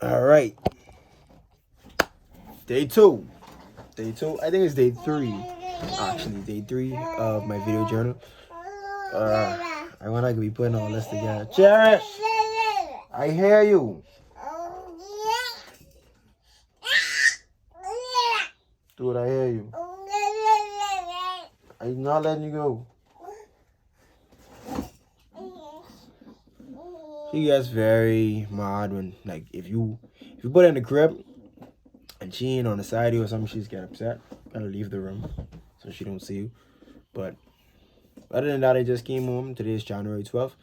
All right, day two. Day two. I think it's day three. Actually, day three of my video journal. I want to be putting all this together. Cherish, I hear you. Dude, I hear you. I'm not letting you go. She gets very mad when, like, if you put her in the crib and she ain't on the side of you or something, she's get upset. Gotta leave the room so she don't see you. But other than that, I just came home. Today is January 12th.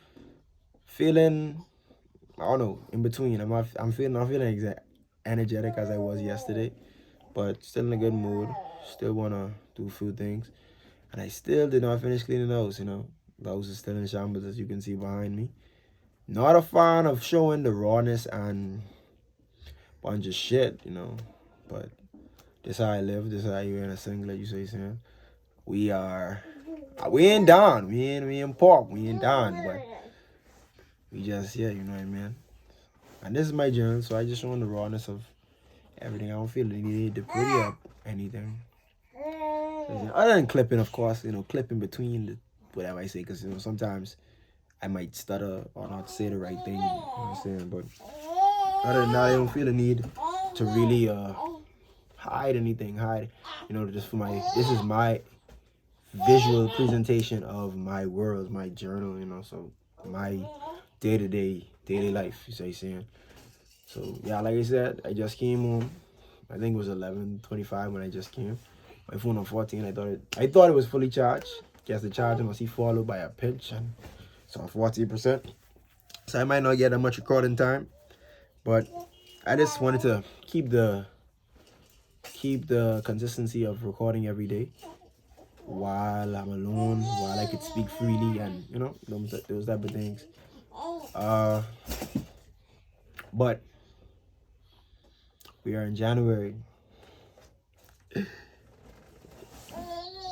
Feeling, I don't know, in between. I'm feeling exact energetic as I was yesterday, but still in a good mood. Still wanna do a few things, and I still did not finish cleaning the house. The house is still in shambles, as you can see behind me. Not a fan of showing the rawness and bunch of shit, but this how I live. This how you in a singlet. You say, Sam. We ain't down. We ain't pork. We ain't down, but we just, yeah, you know what I mean. And this is my journal, so I just showing the rawness of everything. I don't feel the need to pretty up anything. Other than clipping, of course, clipping between the whatever I say, because sometimes I might stutter or not say the right thing. You know what I'm saying? But other than that, I don't feel the need to really hide anything. Just for this is my visual presentation of my world, my journal. So my day-to-day daily life. You say, saying. So yeah, like I said, I just came home. I think it was 11:25 when I just came. My phone on 14. I thought it was fully charged. Guess the charger must be followed by a pinch, and so on 14%. So I might not get that much recording time, but I just wanted to keep the consistency of recording every day while I'm alone, while I could speak freely, and those type of things. But we are in January.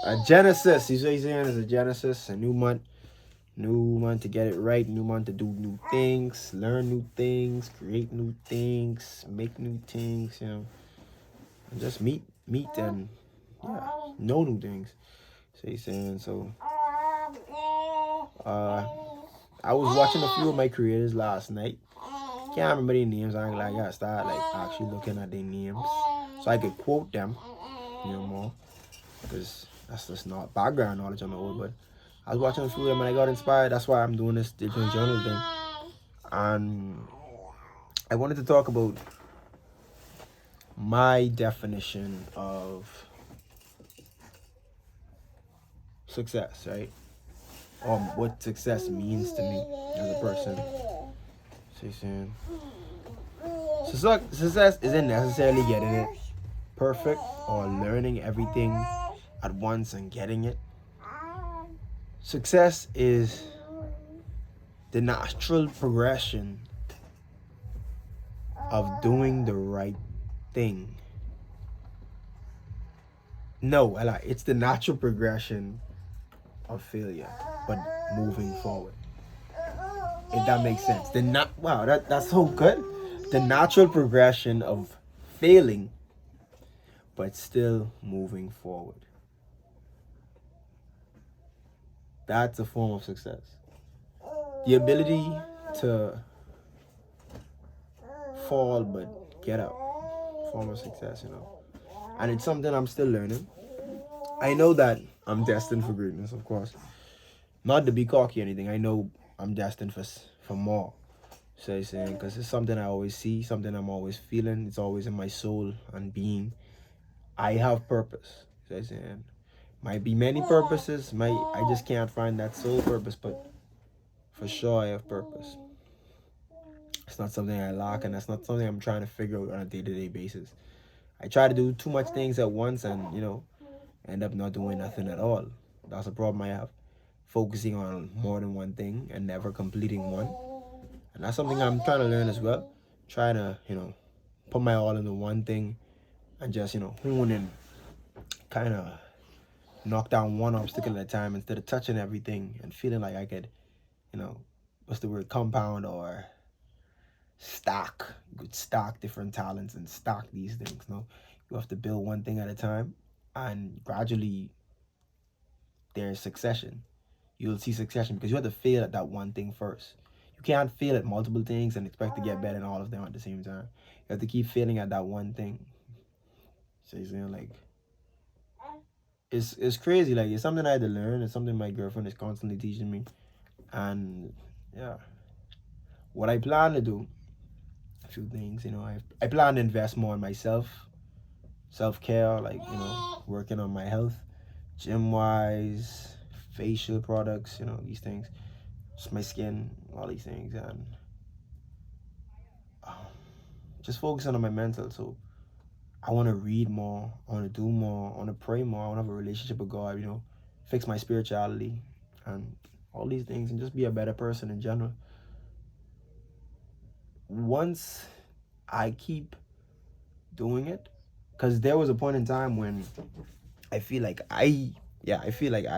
A Genesis. You say saying is a Genesis, a new month. New month to get it right. New month to do new things, learn new things, create new things, make new things. And just meet and yeah, know new things. So you saying so. I was watching a few of my creators last night. Can't remember their names. I gotta start actually looking at their names so I could quote them, more, because that's just not background knowledge on the old. But I was watching a few of them and I got inspired. That's why I'm doing this digital journal thing. And I wanted to talk about my definition of success, right? What success means to me as a person. So success isn't necessarily getting it perfect or learning everything at once and getting it. Success is the natural progression of doing the right thing. No, it's the natural progression of failure, but moving forward. If that makes sense. That's so good. The natural progression of failing, but still moving forward. That's a form of success. The ability to fall but get up. Form of success, And it's something I'm still learning. I know that I'm destined for greatness, of course. Not to be cocky or anything. I know I'm destined for more. So I'm saying, because it's something I always see, something I'm always feeling. It's always in my soul and being. I have purpose. So I'm saying, might be many purposes. I just can't find that sole purpose, but for sure I have purpose. It's not something I lack, and that's not something I'm trying to figure out on a day-to-day basis. I try to do too much things at once and, end up not doing nothing at all. That's a problem I have. Focusing on more than one thing and never completing one. And that's something I'm trying to learn as well. Trying to, put my all into one thing and just, hone in, kind of knock down one obstacle at a time instead of touching everything and feeling like I could, what's the word, compound or stock. You could stock different talents and stock these things. No, you have to build one thing at a time, and gradually there's succession. You'll see succession because you have to fail at that one thing first. You can't fail at multiple things and expect to get better in all of them at the same time. You have to keep failing at that one thing. So you're saying, like, it's crazy. Like, it's something I had to learn. It's something my girlfriend is constantly teaching me. And yeah, what I plan to do, a few things, you know, I plan to invest more in myself, self-care, like, you know, working on my health, gym-wise, facial products, you know, these things, just my skin, all these things, and just focusing on my mental. So I want to read more, I want to do more, I want to pray more, I want to have a relationship with God, you know, fix my spirituality, and all these things, and just be a better person in general. Once I keep doing it, because there was a point in time when I feel like I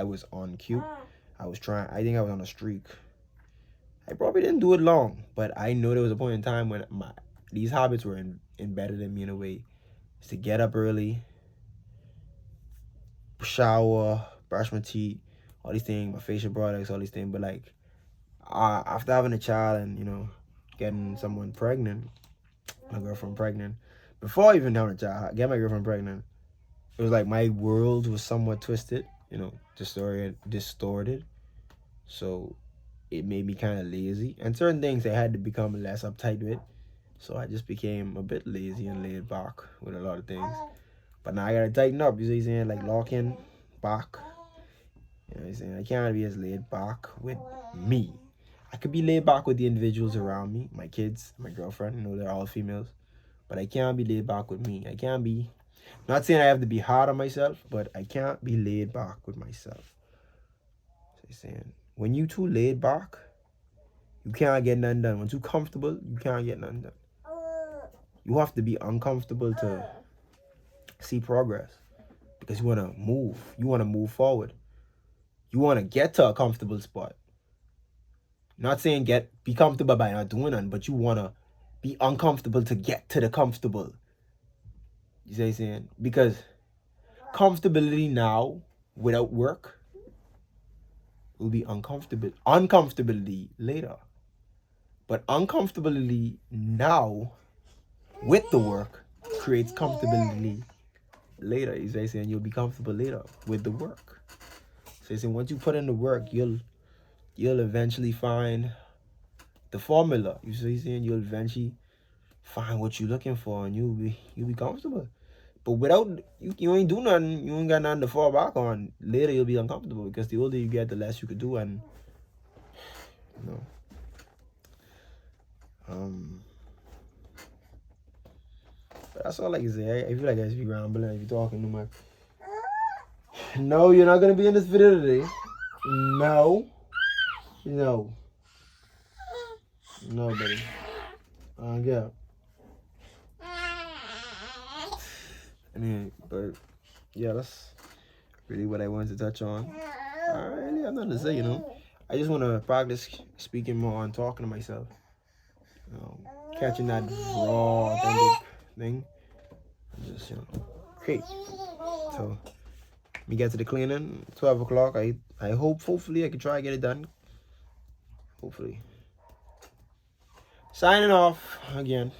was on cue. I think I was on a streak. I probably didn't do it long, but I know there was a point in time when these habits were embedded in me in a way. Is to get up early, shower, brush my teeth, all these things, my facial products, all these things. But like, after having a child and, you know, getting someone pregnant, my girlfriend pregnant, before even having a child, get my girlfriend pregnant, it was like my world was somewhat twisted, you know, distorted. So it made me kind of lazy. And certain things I had to become less uptight with. So I just became a bit lazy and laid back with a lot of things. But now I gotta tighten up, you see what I'm saying? Like locking back. You know what I'm saying? I can't be as laid back with me. I could be laid back with the individuals around me, my kids, my girlfriend, you know, they're all females. But I can't be laid back with me. I can't be, not saying I have to be hard on myself, but I can't be laid back with myself. So you're saying, when you too laid back, you can't get nothing done. When too comfortable, you can't get nothing done. You have to be uncomfortable to see progress, because you want to move. You want to move forward. You want to get to a comfortable spot. Not saying be comfortable by not doing nothing, but you want to be uncomfortable to get to the comfortable. You see what I'm saying? Because comfortability now without work will be uncomfortability later. But uncomfortability now with the work creates comfortability later. You see what I'm saying? You'll be comfortable later with the work. So you're saying, once you put in the work, you'll eventually find the formula. You see what I'm saying? You'll eventually find what you're looking for, and you'll be comfortable. But without, you ain't do nothing, you ain't got nothing to fall back on, later you'll be uncomfortable, because the older you get, the less you could do. And you know, but that's all I can say. I feel like I should be rambling if you're talking too much. No, you're not gonna be in this video today. No, buddy. Yeah. Anyway, but yeah, that's really what I wanted to touch on. I really have nothing to say, you know. I just want to practice speaking more and talking to myself. You know, catching that raw, authentic thing. And just, you know, great. So, we get to the cleaning, 12 o'clock. I hopefully I can try to get it done. Hopefully. Signing off again.